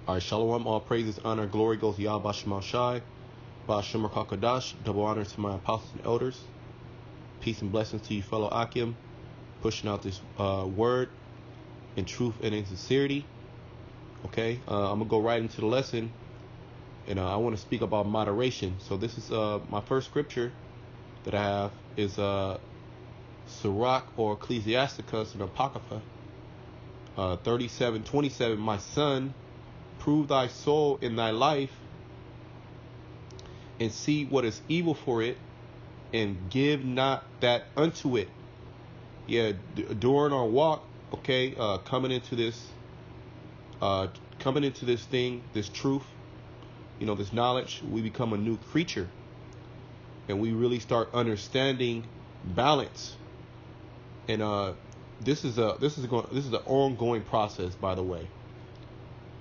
All right, Shalom, all praises, honor, glory goes to Yah Bashmal Shai, Bashemar Kakadash, double honor to my apostles and elders. Peace and blessings to you, fellow Akim, pushing out this word in truth and in sincerity. Okay, I'm going to go right into the lesson, and I want to speak about moderation. So this is my first scripture that I have is Sirach or Ecclesiasticus and Apocrypha 37:27. My son, prove thy soul in thy life, and see what is evil for it, and give not that unto it. Yeah, during our walk, okay, coming into this thing, this truth, this knowledge, we become a new creature, and we really start understanding balance. And this is an ongoing process, by the way.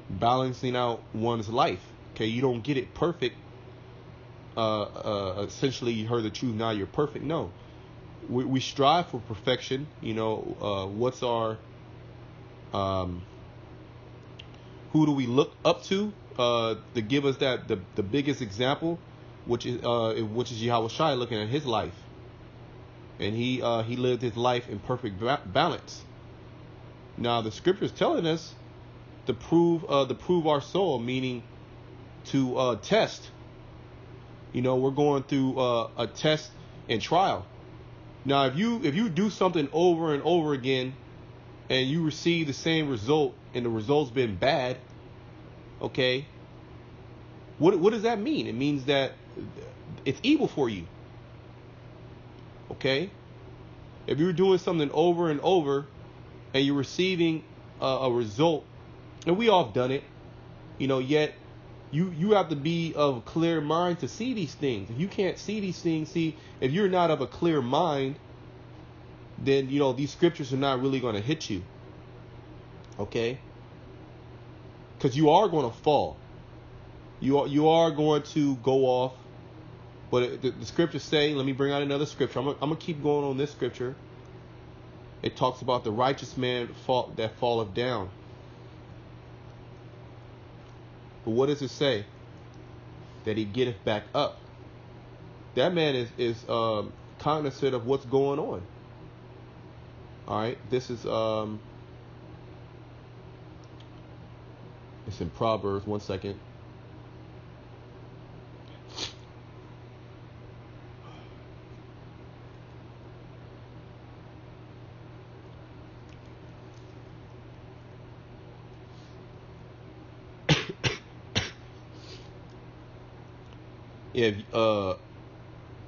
Balancing out one's life. Okay, you don't get it perfect. Essentially, you heard the truth, now you're perfect. No, we strive for perfection. What's our who do we look up to give us that the biggest example, which is Yahweh Shai, looking at his life, and he lived his life in perfect balance. Now the scripture is telling us to prove our soul, meaning to test. We're going through a test and trial. Now, if you do something over and over again, and you receive the same result, and the result's been bad, okay, what does that mean? It means that it's evil for you. Okay, if you're doing something over and over, and you're receiving a result, and we all have done it, yet you have to be of a clear mind to see these things. If you can't see these things, if you're not of a clear mind, then these scriptures are not really going to hit you. Okay, because you are going to fall. You are going to go off. But the scriptures say, let me bring out another scripture. I'm gonna keep going on this scripture. It talks about the righteous man that falleth down. But what does it say? That he getteth back up. That man is cognizant of what's going on. All right, this is it's in Proverbs. 1 second. Yeah,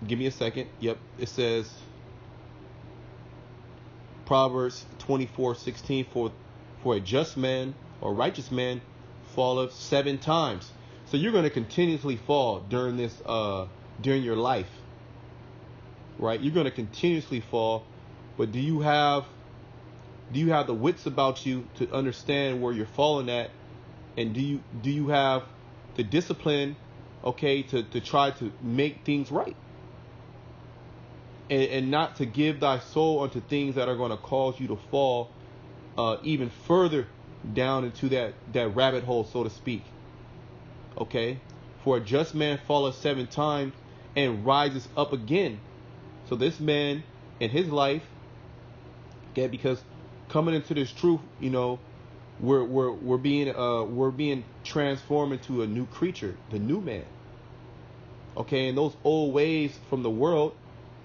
give me a second. Yep, it says Proverbs 24:16. For a just man or righteous man falleth 7 times. So you're going to continuously fall during this during your life, right? You're going to continuously fall, but do you have the wits about you to understand where you're falling at, and do you have the discipline, okay, to try to make things right, and not to give thy soul unto things that are going to cause you to fall even further down into that rabbit hole, so to speak. Okay, for a just man falleth 7 times and rises up again. So this man in his life, okay, because coming into this truth, we're being transformed into a new creature, the new man. Okay, and those old ways from the world,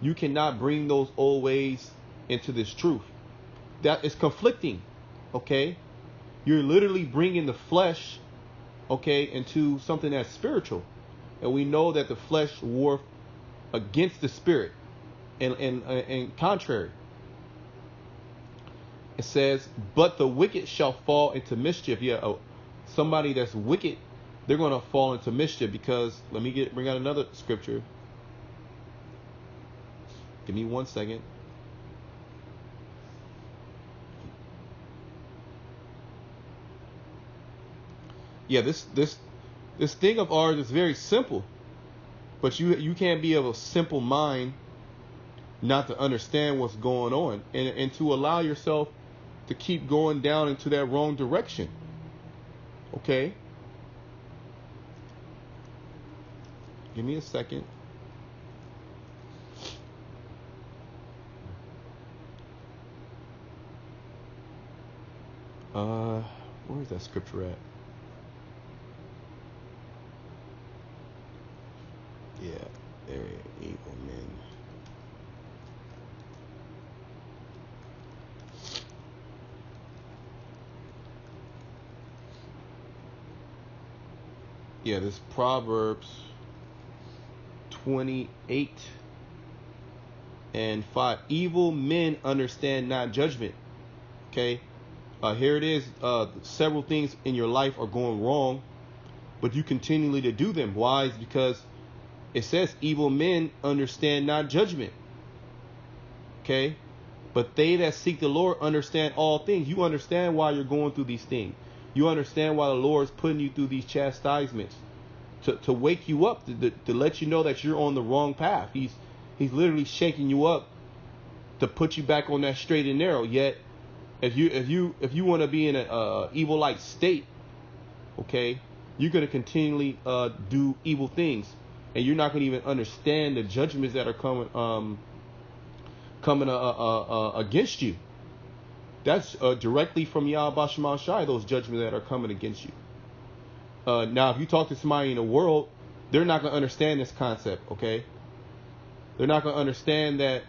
you cannot bring those old ways into this truth. That is conflicting. Okay, you're literally bringing the flesh, okay, into something that's spiritual, and we know that the flesh warf against the spirit, and contrary. It says, but the wicked shall fall into mischief. Yeah, somebody that's wicked, they're going to fall into mischief, because let me bring out another scripture. Give me 1 second. Yeah, this thing of ours is very simple, but you can't be of a simple mind not to understand what's going on, and to allow yourself to keep going down into that wrong direction. Okay? Give me a second. Where is that scripture at? Yeah, there evil men. Yeah, this Proverbs 28 and 5. Evil men understand not judgment. Okay, here it is. Several things in your life are going wrong, but you continually to do them. Why? It's because it says evil men understand not judgment. Okay, but they that seek the Lord understand all things. You understand why you're going through these things. You understand why the Lord is putting you through these chastisements to wake you up, to let you know that you're on the wrong path. He's literally shaking you up to put you back on that straight and narrow. Yet, if you want to be in a evil-like state, okay, you're gonna continually do evil things, and you're not gonna even understand the judgments that are coming against you. That's directly from Yahweh Shema Shai, those judgments that are coming against you. Now, if you talk to somebody in the world, they're not going to understand this concept, okay? They're not going to understand that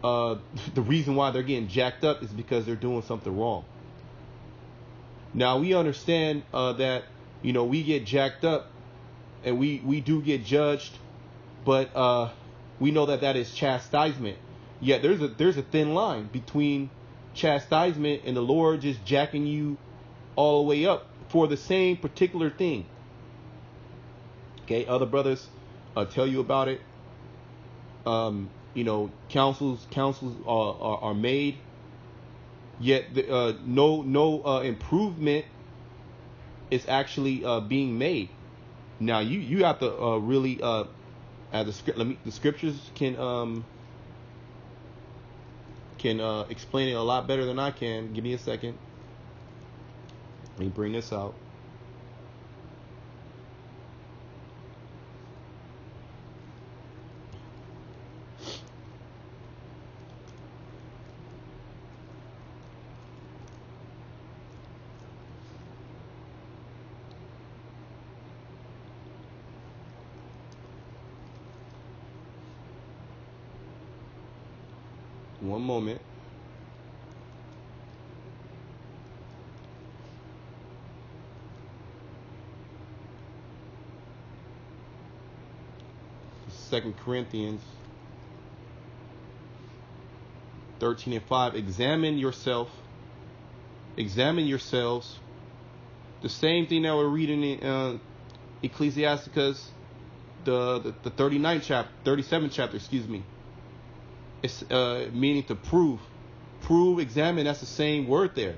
the reason why they're getting jacked up is because they're doing something wrong. Now, we understand that, we get jacked up and we do get judged, but we know that is chastisement. Yet there's a thin line between chastisement and the Lord just jacking you all the way up for the same particular thing. Okay, other brothers tell you about it. Counsels are made, yet no improvement is actually being made. Now you have to really the scriptures can explain it a lot better than I can. Give me a second. Let me bring this out. One moment. Second Corinthians 13 and 5. Examine yourselves. The same thing that we're reading in Ecclesiasticus, the 37th chapter, excuse me. It's meaning to prove, examine. That's the same word there.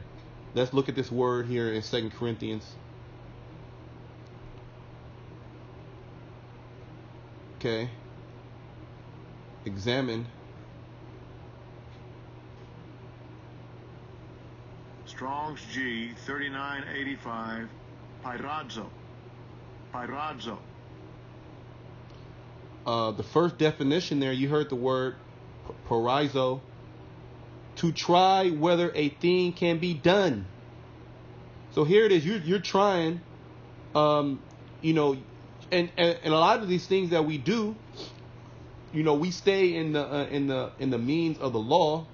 Let's look at this word here in 2 Corinthians. Okay. Examine. Strong's G 3985. Pyradzo. The first definition there, you heard the word pyrazo. To try whether a thing can be done. So here it is. You're trying. And a lot of these things that we do, we stay in the means of the law,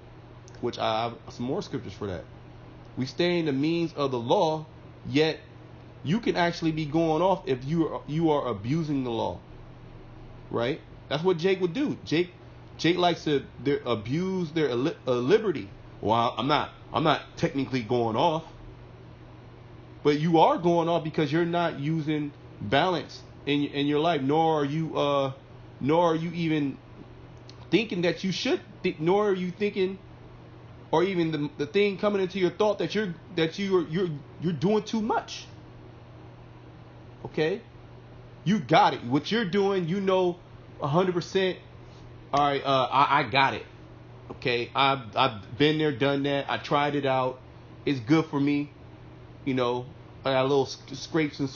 which I have some more scriptures for that. We stay in the means of the law, yet you can actually be going off if you are abusing the law, right? That's what Jake would do. Jake likes to abuse their liberty. Well, I'm not technically going off, but you are going off because you're not using balance in your life, nor are you even thinking that you should, nor are you thinking, or even the thing coming into your thought that you're doing too much. Okay, you got it. What you're doing, 100%. All right, I got it. Okay, I've been there, done that. I tried it out. It's good for me. I got little scrapes and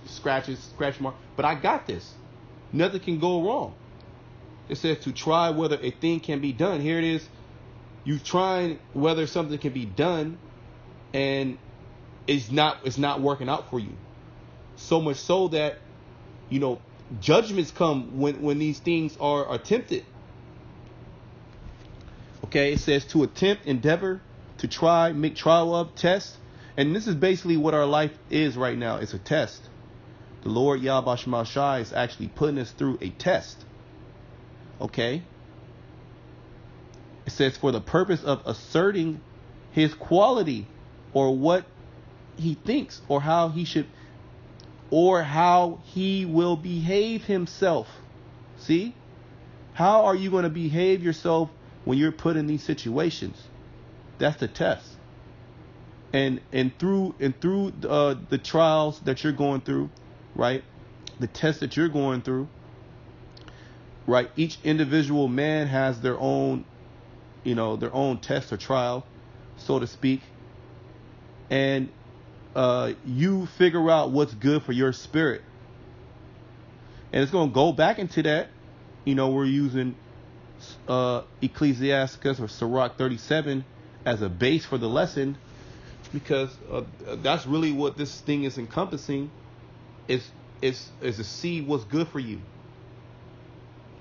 scratches, scratch mark. But I got this. Nothing can go wrong. It says to try whether a thing can be done. Here it is. You trying whether something can be done, and it's not working out for you. So much so that, judgments come when these things are attempted. Okay, it says to attempt, endeavor, to try, make trial of, test. And this is basically what our life is right now. It's a test. The Lord Yahweh Shema Shai is actually putting us through a test. Okay. It says for the purpose of asserting his quality, or what he thinks, or how he should, or how he will behave himself. See? How are you going to behave yourself when you're put in these situations? That's the test. And through the trials that you're going through, right? The tests that you're going through, right? Each individual man has their own, their own test or trial, so to speak. And you figure out what's good for your spirit. And it's going to go back into that. We're using Ecclesiasticus or Sirach 37 as a base for the lesson, because that's really what this thing is encompassing, is to see what's good for you.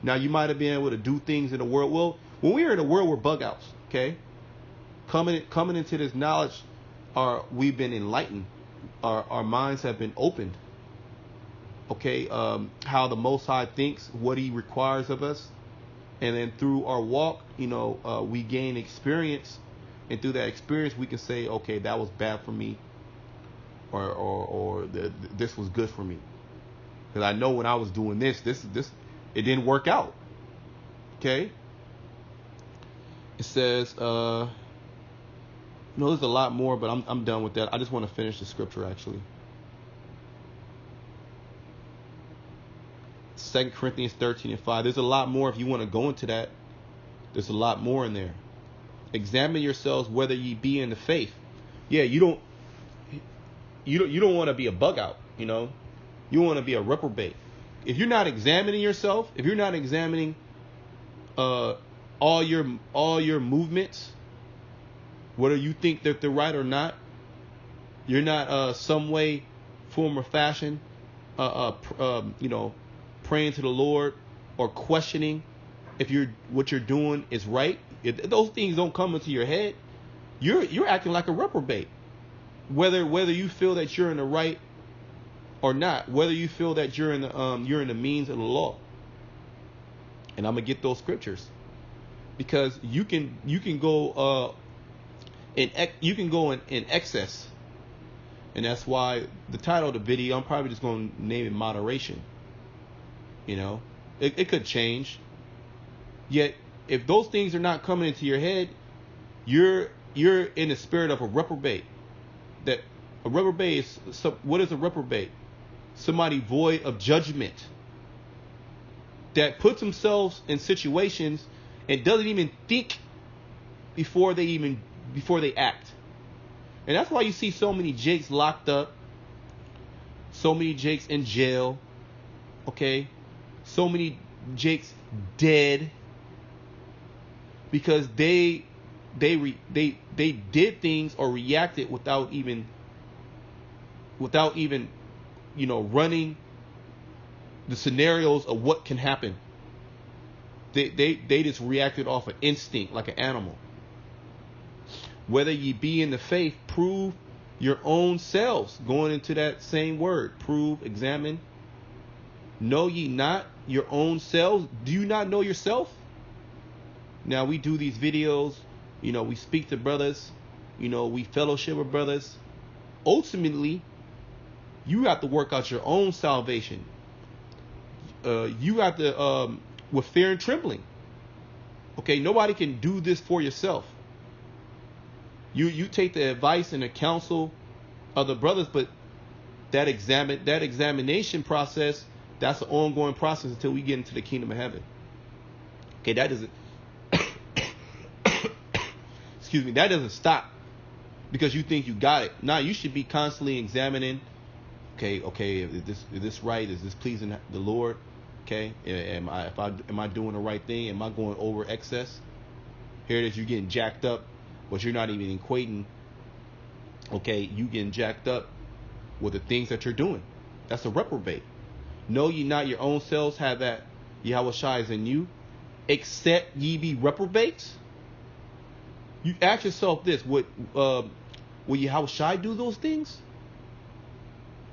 Now, you might have been able to do things in the world. Well, when we are in the world, we're bug outs, okay? Coming into this knowledge, we've been enlightened. Our minds have been opened. Okay, how the Most High thinks, what He requires of us, and then through our walk, we gain experience. And through that experience, we can say, okay, that was bad for me, or this was good for me. Because I know when I was doing this, it didn't work out. Okay. It says, there's a lot more, but I'm done with that. I just want to finish the scripture actually. 2 Corinthians 13:5. There's a lot more if you want to go into that. There's a lot more in there. Examine yourselves whether ye be in the faith. Yeah, you don't want to be a bug out, You want to be a reprobate. If you're not examining yourself, if you're not examining all your movements, whether you think that they're right or not, you're not some way, form, or fashion, praying to the Lord or questioning if what you're doing is right. If those things don't come into your head, you're acting like a reprobate. Whether you feel that you're in the right or not, whether you feel that you're in the means of the law. And I'm gonna get those scriptures, because you can go in excess, and that's why the title of the video, I'm probably just gonna name it moderation. It could change. Yet, if those things are not coming into your head, you're in the spirit of a reprobate. That a reprobate is, what is a reprobate? Somebody void of judgment, that puts themselves in situations and doesn't even think before they act. And that's why you see so many Jakes locked up, so many Jakes in jail, okay, so many Jakes dead, because they did things or reacted without even running the scenarios of what can happen. They just reacted off of instinct, like an animal. Whether ye be in the faith, prove your own selves. Going into that same word, prove, examine. Know ye not your own selves? Do you not know yourself? Now, we do these videos, we speak to brothers, we fellowship with brothers. Ultimately, you have to work out your own salvation. You have to, with fear and trembling. Okay, nobody can do this for yourself. You take the advice and the counsel of the brothers, but that examination process, that's an ongoing process until we get into the kingdom of heaven. Okay, that doesn't excuse me, that doesn't stop because you think you got it. Nah, you should be constantly examining. Okay, is this right? Is this pleasing the Lord? Okay, am I doing the right thing? Am I going over excess? Here it is, you're getting jacked up, but you're not even equating. Okay, you getting jacked up with the things that you're doing. That's a reprobate. Know ye not your own selves have that Yahweh Shai is in you, except ye be reprobates? You ask yourself this: Would Yahweh Shai do those things?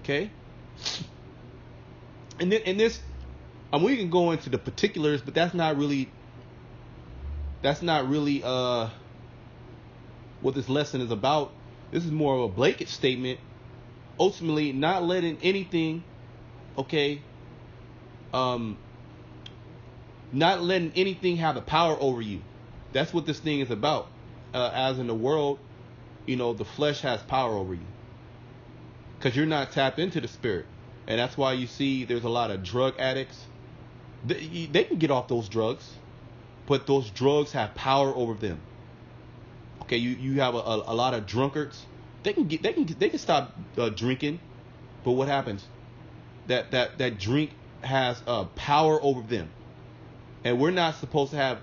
Okay. And then in this, we can go into the particulars, but that's not really what this lesson is about. This is more of a blanket statement. Ultimately, not letting anything, not letting anything have the power over you. That's what this thing is about. As in the world, the flesh has power over you, because you're not tapped into the spirit. And that's why you see there's a lot of drug addicts. They can get off those drugs, but those drugs have power over them. Okay, you have a lot of drunkards. They can stop drinking, but what happens? That drink has power over them, and we're not supposed to have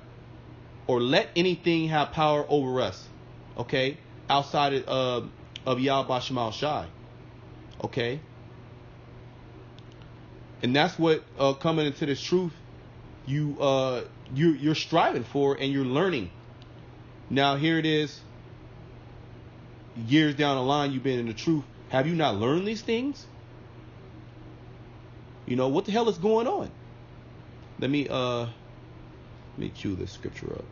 or let anything have power over us. Okay, outside of Yahweh Shema Shai. Okay. And that's what coming into this truth you're striving for, and you're learning. Now here it is. Years down the line, you've been in the truth. Have you not learned these things? What the hell is going on? Let me cue this scripture up.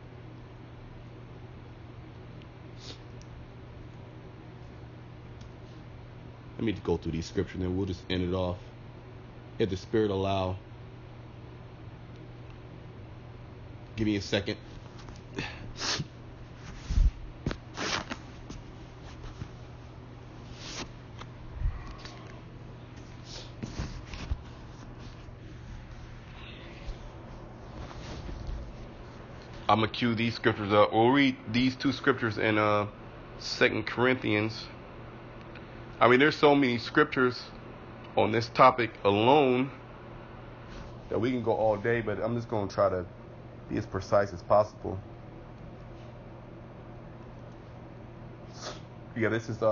Let me go through these scriptures, and then we'll just end it off, if the Spirit allow. Give me a second. I'm going to cue these scriptures up. We'll read these two scriptures in 2 Corinthians. There's so many scriptures on this topic alone that we can go all day, but I'm just going to try to be as precise as possible. Yeah, this is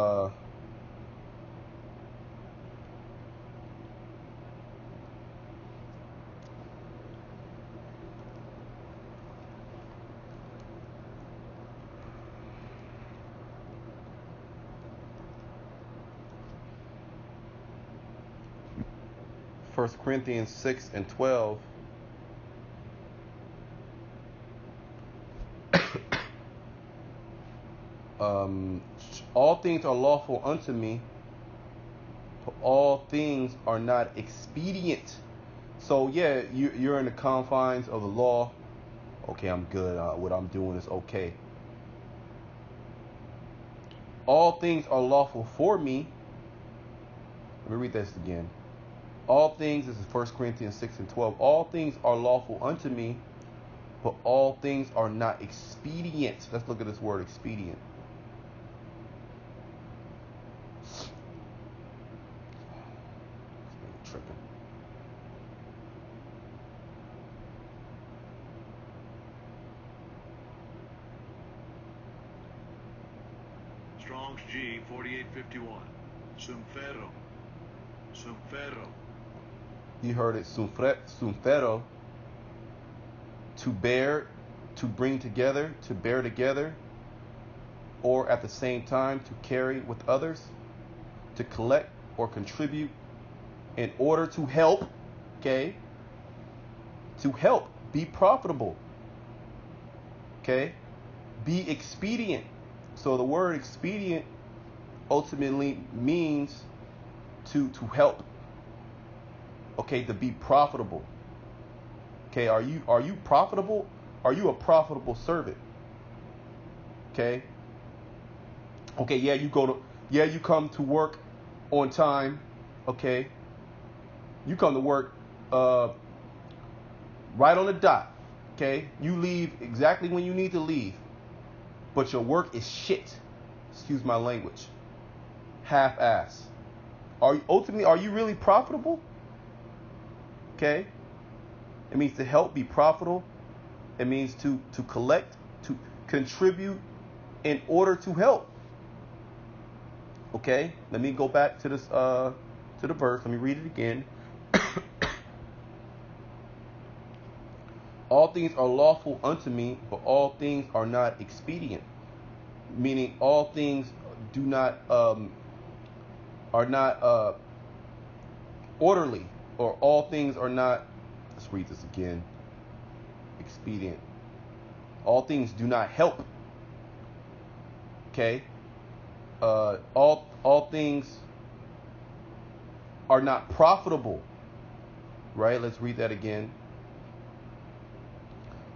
1 Corinthians 6 and 12. All things are lawful unto me, but all things are not expedient. So yeah, you're in the confines of the law. Okay, I'm good. What I'm doing is okay. All things are lawful for me. Let me read this again. All things, this is 1 Corinthians 6 and 12. All things are lawful unto me, but all things are not expedient. Let's look at this word, expedient. Tripping. Strong's G 4851. Sumfero. You heard it, sumfero. To bear, to bring together, to bear together, or at the same time to carry with others, to collect or contribute in order to help, okay? To help, be profitable, okay? Be expedient. So the word expedient ultimately means to help, okay, to be profitable. Okay, are you profitable? Are you a profitable servant? Okay. Okay, you come to work on time. Okay. You come to work right on the dot. Okay. You leave exactly when you need to leave. But your work is shit. excuse my language, half-ass. Are you really profitable? Okay. It means to help be profitable. It means to collect, to contribute in order to help. Okay. Let me go back to this to the verse. Let me read it again. All things are lawful unto me, but all things are not expedient. Meaning all things do not are not orderly, or all things are not, let's read this again, expedient. All things do not help. Okay? All things are not profitable. Right? Let's read that again.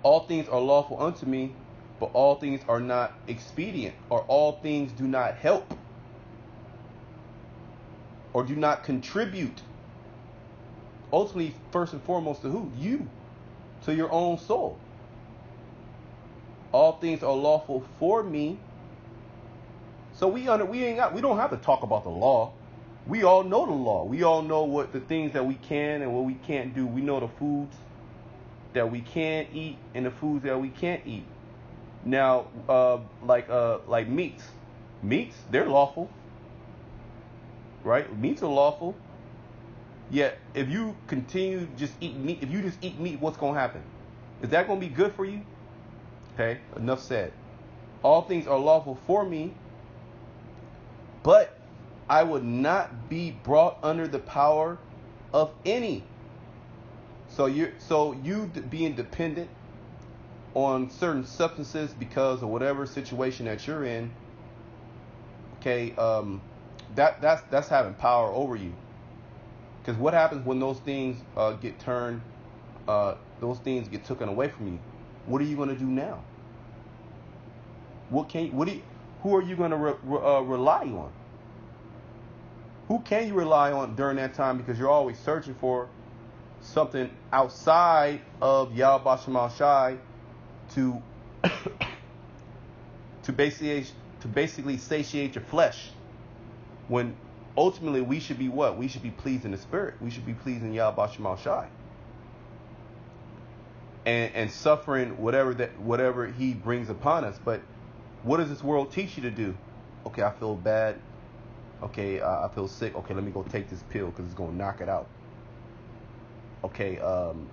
All things are lawful unto me, but all things are not expedient, or all things do not help, or do not contribute. Ultimately, first and foremost, to who? You. To your own soul. All things are lawful for me. So we don't have to talk about the law. We all know the law. We all know what the things that we can and what we can't do. We know the foods that we can eat and the foods that we can't eat. Now, like meats. Meats, they're lawful. Right? Meats are lawful. Yet, if you continue to just eat meat, if you just eat meat, what's going to happen? Is that going to be good for you? Okay, enough said. All things are lawful for me, but I would not be brought under the power of any. So you being dependent on certain substances because of whatever situation that you're in, okay, that's having power over you. Because what happens when those things get turned, those things get taken away from you? What are you going to do now? Who are you going to rely on? Who can you rely on during that time? Because you're always searching for something outside of Yahweh Shema Shai to basically satiate your flesh. When ultimately we should be what? We should be pleasing the Spirit. We should be pleasing Yahweh Shema Shai. And suffering whatever He brings upon us. But what does this world teach you to do? Okay, I feel bad. Okay, I feel sick. Okay, let me go take this pill because it's gonna knock it out. Okay, I'm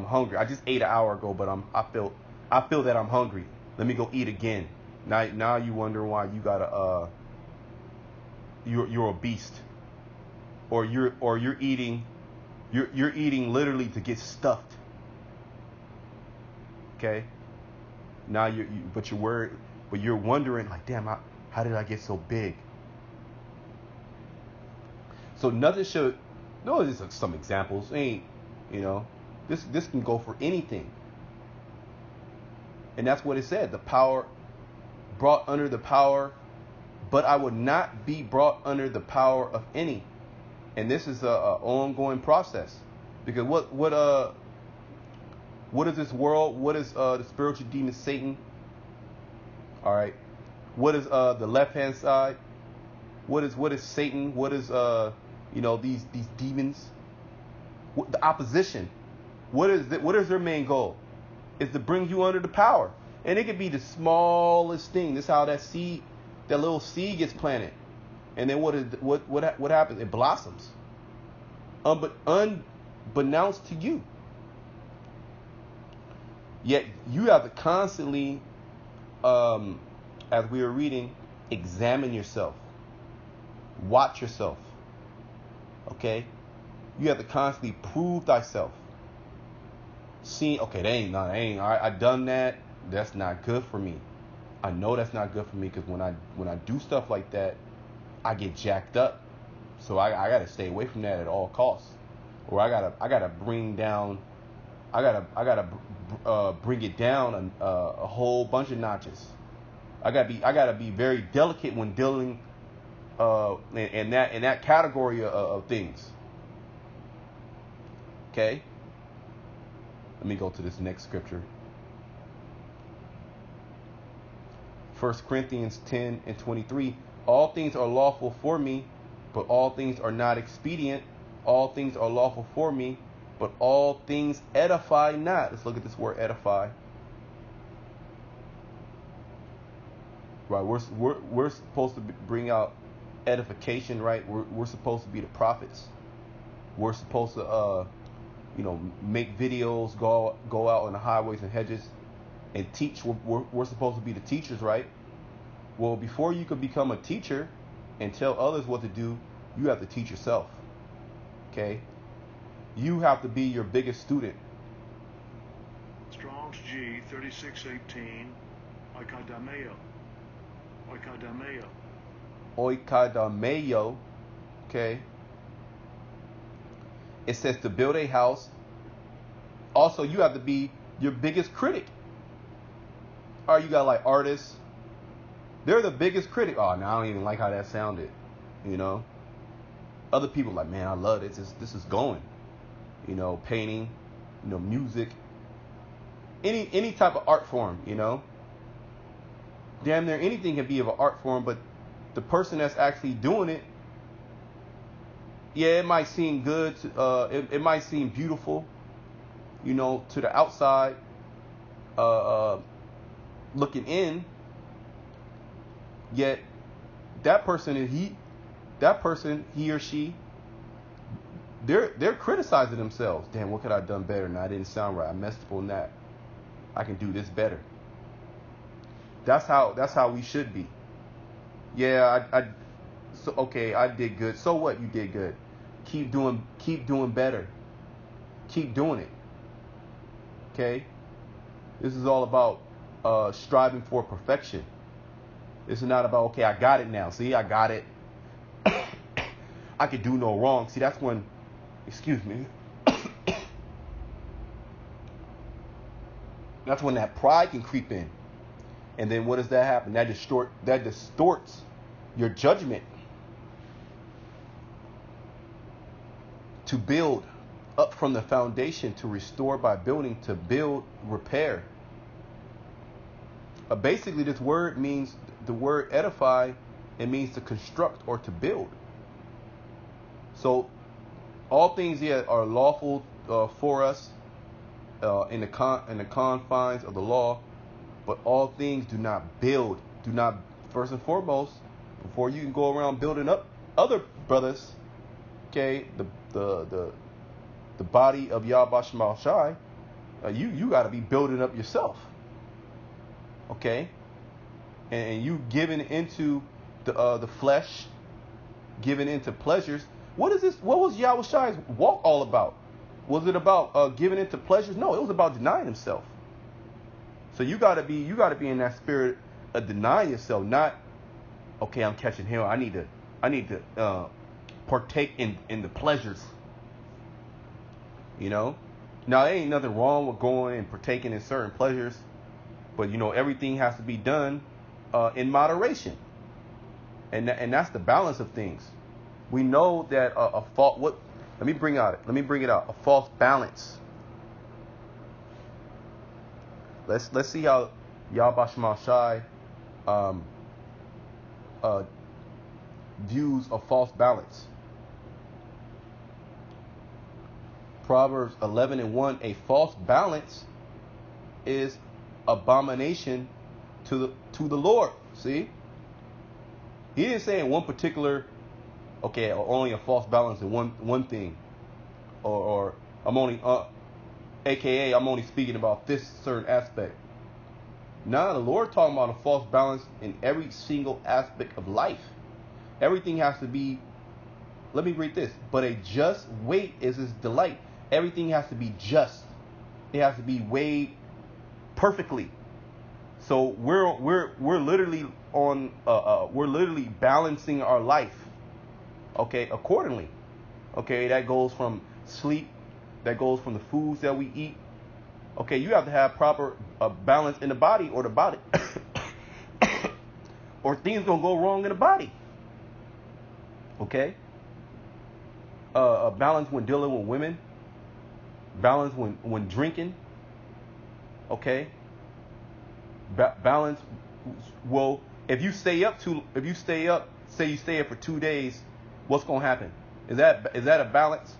hungry. I just ate an hour ago, but I feel that I'm hungry. Let me go eat again. Now you wonder why you gotta you're a beast, or you're eating literally to get stuffed. Okay. Now you're worried, but you're wondering like, damn, how did I get so big? So nothing should. No, these are some examples. This can go for anything. And that's what it said. The power brought under the power, but I would not be brought under the power of any. And this is a ongoing process, because what is this world? What is the spiritual demon Satan? All right. What is the left hand side? What is Satan? What is these demons? The opposition. What is their main goal? Is to bring you under the power, and it could be the smallest thing. This is how that little seed gets planted, and then what happens? It blossoms, unbeknownst to you. Yet you have to constantly, as we were reading, examine yourself, watch yourself. Okay, you have to constantly prove thyself. See, okay, I done that. That's not good for me. I know that's not good for me, because when I do stuff like that, I get jacked up. So I gotta stay away from that at all costs. Or I gotta bring down. I gotta bring it down a whole bunch of notches. I gotta be very delicate when dealing in that category of things. Okay. Let me go to this next scripture. 1 Corinthians 10:23. All things are lawful for me, but all things are not expedient. All things are lawful for me, but all things edify not. Let's look at this word edify. Right, we're supposed to bring out edification, right? We're supposed to be the prophets. We're supposed to make videos, go out on the highways and hedges and teach. We're supposed to be the teachers, right? Well, before you could become a teacher and tell others what to do, you have to teach yourself. Okay? You have to be your biggest student. Strong's G 3618. Oikadameo. Oikadameo. Oikadameo. Okay? It says to build a house. Also, you have to be your biggest critic. Or you got like artists. They're the biggest critic. Oh, now I don't even like how that sounded. You know? Other people like, man, I love it. This is going. You know, painting, music. Any type of art form, Damn near anything can be of an art form, but the person that's actually doing it, yeah, it might seem good. It might seem beautiful, to the outside, looking in. Yet that person, he or she, they're criticizing themselves. Damn, what could I have done better? And I didn't sound right. I messed up on that. I can do this better. That's how we should be. Yeah, I did good. So what? You did good. Keep doing better. Keep doing it. Okay? This is all about striving for perfection. This is not about, okay, I got it now. See, I got it. I could do no wrong. See, that's when, excuse me. That's when that pride can creep in. And then what does that happen? That distorts your judgment. To build up from the foundation, to restore by building, to build, repair. Basically, this word means, the word edify, it means to construct or to build. So, all things here are lawful for us in the confines of the law, but all things do not build. Do not, first and foremost, before you can go around building up other brothers, okay, the body of Yahweh Shema Shai, you got to be building up yourself. Okay, and you giving into the flesh, giving into pleasures. What is this? What was Yahweh Shai's walk all about? Was it about giving into pleasures? No, it was about denying himself. So you gotta be in that spirit of denying yourself. Not, okay, I'm catching hell. I need to partake in the pleasures. Now there ain't nothing wrong with going and partaking in certain pleasures. But everything has to be done in moderation, and that's the balance of things. We know that a fault. Let me bring it out. A false balance. Let's see how Yahweh Shema Shai views a false balance. Proverbs 11:1. A false balance is abomination to the Lord. See, he didn't say in one particular, okay, only a false balance in one thing, or I'm only AKA I'm only speaking about this certain aspect. Now the Lord talking about a false balance in every single aspect of life. Everything has to be. Let me read this. But a just weight is his delight. Everything has to be just. It has to be weighed perfectly. So we're literally on we're literally balancing our life, okay, accordingly. Okay, that goes from sleep, that goes from the foods that we eat. Okay, you have to have proper balance in the body, or or things gonna go wrong in the body. Okay, balance when dealing with women, balance when drinking. Okay. Balance Well, if you stay up, say you stay up for 2 days, what's gonna happen? Is that a balance?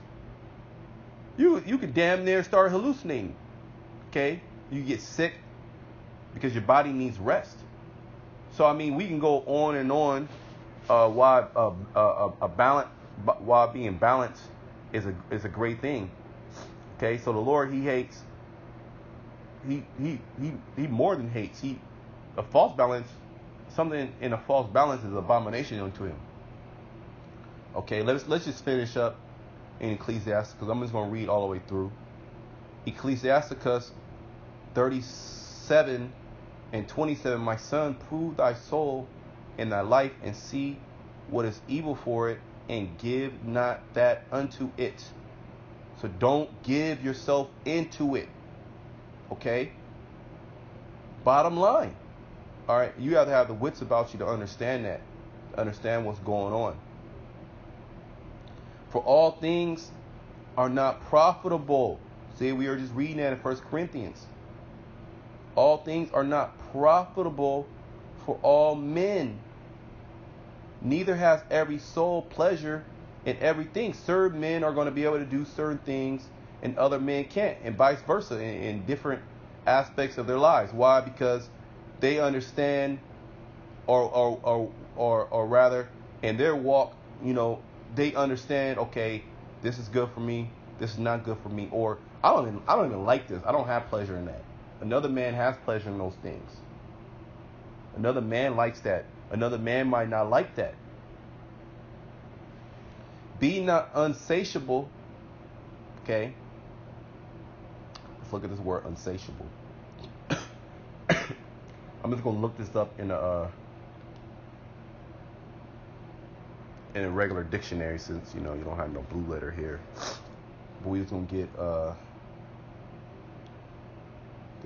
You could damn near start hallucinating. Okay, you get sick because your body needs rest. So I mean, we can go on and on. Why being balanced is a great thing. Okay, so the Lord, He hates. He more than hates. A false balance, something in a false balance is abomination unto Him. Okay, let's just finish up in Ecclesiastes, because I'm just going to read all the way through. Ecclesiasticus 37 and 27. My son, prove thy soul in thy life, and see what is evil for it, and give not that unto it. So don't give yourself into it. Okay? Bottom line. All right, you have to have the wits about you to understand that, to understand what's going on. For all things are not profitable. See, we are just reading that in 1 Corinthians. All things are not profitable for all men. Neither has every soul pleasure in everything. Certain men are going to be able to do certain things and other men can't, and vice versa in different aspects of their lives. Why? Because they understand, or rather, in their walk, they understand. Okay, this is good for me. This is not good for me. Or I don't even like this. I don't have pleasure in that. Another man has pleasure in those things. Another man likes that. Another man might not like that. Be not unsatiable. Okay. Let's look at this word, unsatiable. I'm just gonna look this up in a regular dictionary, since you don't have no blue letter here. But we're just gonna get the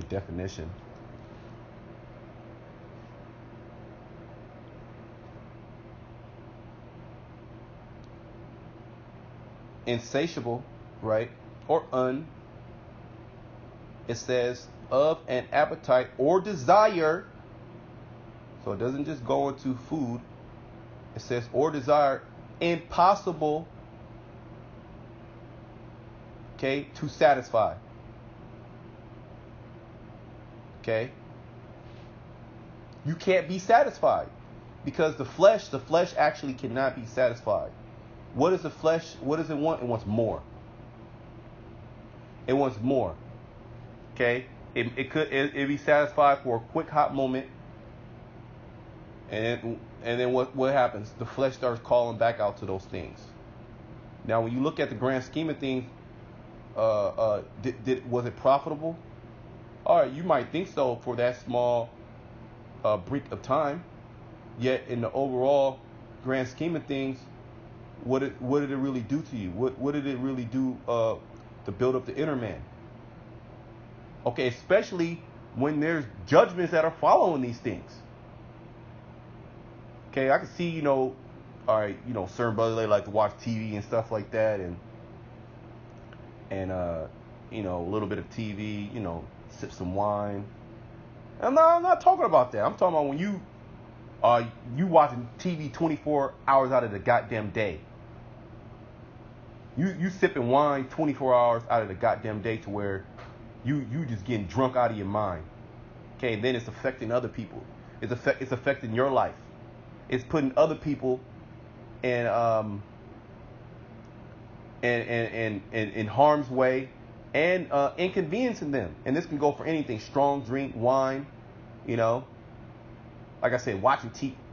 definition. Insatiable, right? Or it says of an appetite or desire. So it doesn't just go into food. It says or desire, impossible, okay, to satisfy. Okay? You can't be satisfied, because the flesh actually cannot be satisfied. What is the flesh? What does it want? It wants more. It wants more. Okay? It be satisfied for a quick hot moment, and then what happens? The flesh starts calling back out to those things. Now, when you look at the grand scheme of things, was it profitable? All right, you might think so for that small brick of time. Yet in the overall grand scheme of things, what did it really do to you? What did it really do to build up the inner man? Okay, especially when there's judgments that are following these things. Okay, I can see, all right, certain brothers, they like to watch TV and stuff like that, and a little bit of TV, sip some wine. I'm not talking about that. I'm talking about when you watching TV 24 hours out of the goddamn day. You sipping wine 24 hours out of the goddamn day, to where you just getting drunk out of your mind. Okay, and then it's affecting other people. It's affecting your life. It's putting other people in harm's way, and inconveniencing them. And this can go for anything: strong drink, wine. Like I said, watching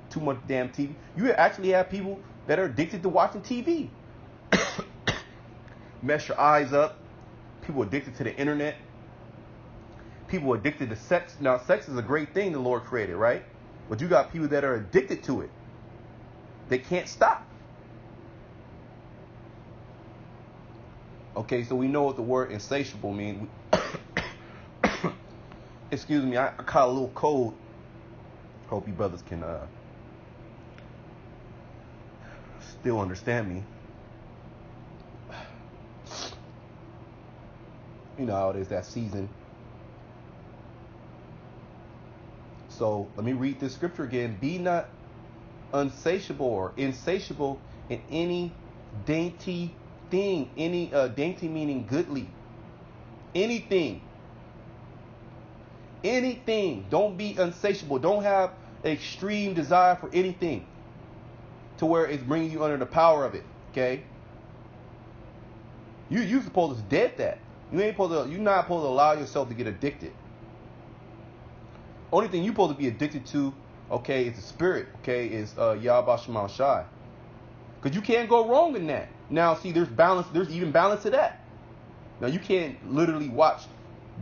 too much damn TV. You actually have people that are addicted to watching TV. Mess your eyes up. People addicted to the internet. People addicted to sex. Now, sex is a great thing the Lord created, right? But you got people that are addicted to it. They can't stop. Okay, so we know what the word insatiable means. Excuse me, I caught a little cold. Hope you brothers can still understand me. You know how it is that season. So let me read this scripture again. Be not unsatiable or insatiable in any dainty thing. Any dainty meaning goodly. Anything. Don't be unsatiable. Don't have extreme desire for anything to where it's bringing you under the power of it. Okay. You supposed to dead that. You're not supposed to allow yourself to get addicted. Only thing you're supposed to be addicted to, okay, is the spirit, okay, is Yahweh Shema Shai. Because you can't go wrong in that. Now, see, there's even balance to that. Now, you can't literally watch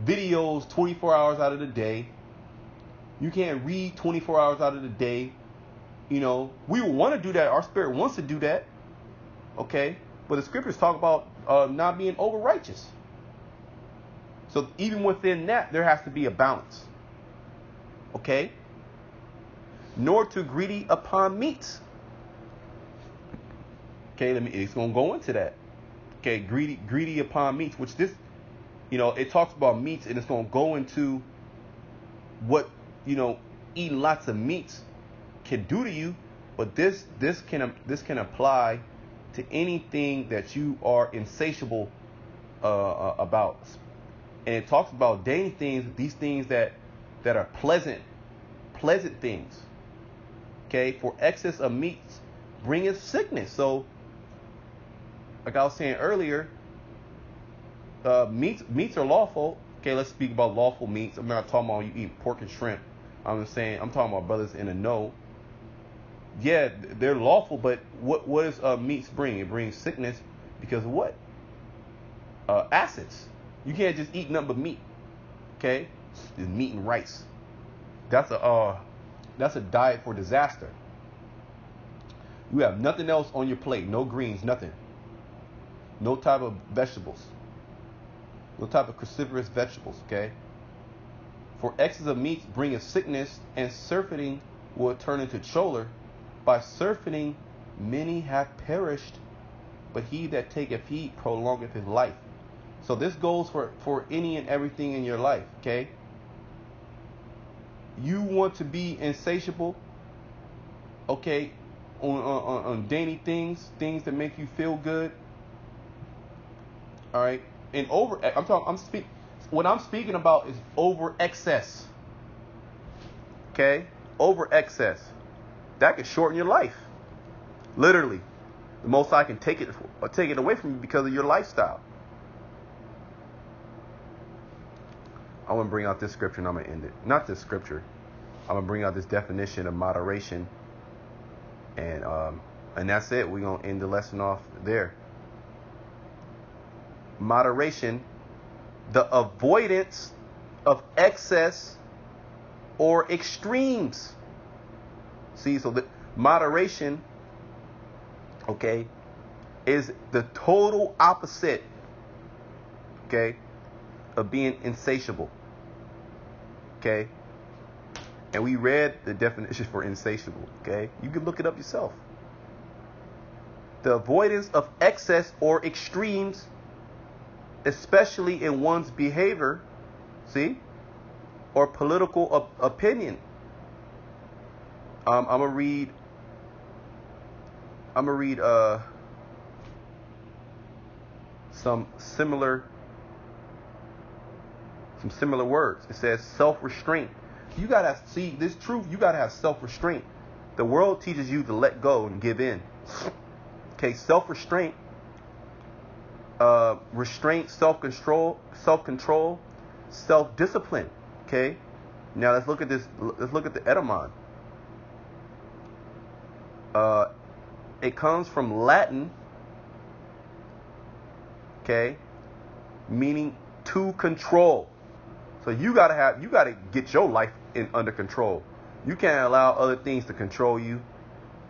videos 24 hours out of the day. You can't read 24 hours out of the day. You know, we want to do that. Our spirit wants to do that. Okay? But the scriptures talk about not being over righteous. So even within that, there has to be a balance. Okay? Nor too greedy upon meats. Okay, it's going to go into that. Okay, greedy upon meats, which this, you know, it talks about meats, and it's going to go into what, you know, eating lots of meats can do to you. But this can apply to anything that you are insatiable about. And it talks about dainty things, these things that are pleasant things. Okay, for excess of meats bringeth sickness. So, like I was saying earlier, meats are lawful. Okay, let's speak about lawful meats. I'm not talking about you eat pork and shrimp. I'm talking about brothers in the know. Yeah, they're lawful, but what does meats bring? It brings sickness because of what? Acids. You can't just eat nothing but meat. Okay, it's meat and rice. That's a diet for disaster. You have nothing else on your plate. No greens, nothing. No type of vegetables. No type of cruciferous vegetables, okay? For excess of meats bringeth sickness, and surfeiting will turn into choler. By surfeiting many have perished, but he that taketh heed prolongeth his life. So this goes for any and everything in your life, okay? You want to be insatiable, okay, on dainty things that make you feel good. All right, and what I'm speaking about is over excess. Okay, over excess. That could shorten your life. Literally, the Most High can take it away from you because of your lifestyle. I'm gonna bring out this scripture and I'm gonna end it. Not this scripture. I'm gonna bring out this definition of moderation, and that's it. We're gonna end the lesson off there. Moderation, the avoidance of excess or extremes. See, so the moderation, okay, is the total opposite, okay, of being insatiable. Okay? And we read the definition for insatiable, okay? You can look it up yourself. The avoidance of excess or extremes, especially in one's behavior, see, or political opinion. I'm gonna read some similar words. It says self-restraint. You gotta see this truth. You gotta have self-restraint. The world teaches you to let go and give in. Okay, self-restraint. Restraint, self-control, self-discipline. Okay, now let's look at this. Let's look at the etymon. It comes from Latin. Okay, meaning to control. So you gotta get your life under control. You can't allow other things to control you.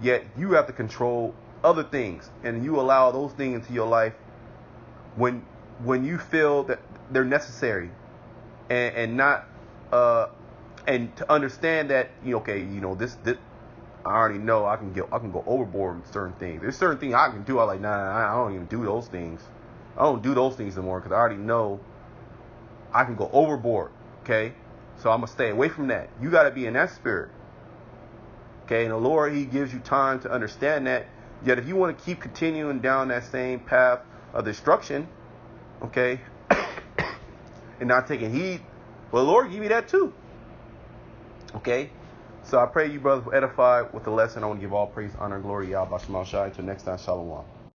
Yet you have to control other things, and you allow those things into your life when you feel that they're necessary, and not and to understand that this I already know I can go overboard with certain things. There's certain things I can do. I'm like, nah, I don't even do those things. I don't do those things anymore because I already know I can go overboard. Okay, So I'm going to stay away from that. You got to be in that spirit. Okay, and the Lord, he gives you time to understand that. Yet if you want to keep continuing down that same path of destruction, okay, and not taking heed, well, the Lord give you that too. Okay, so I pray you brothers will edify with the lesson. I want to give all praise, honor, and glory to Yahweh Shai. Until next time, Shalom.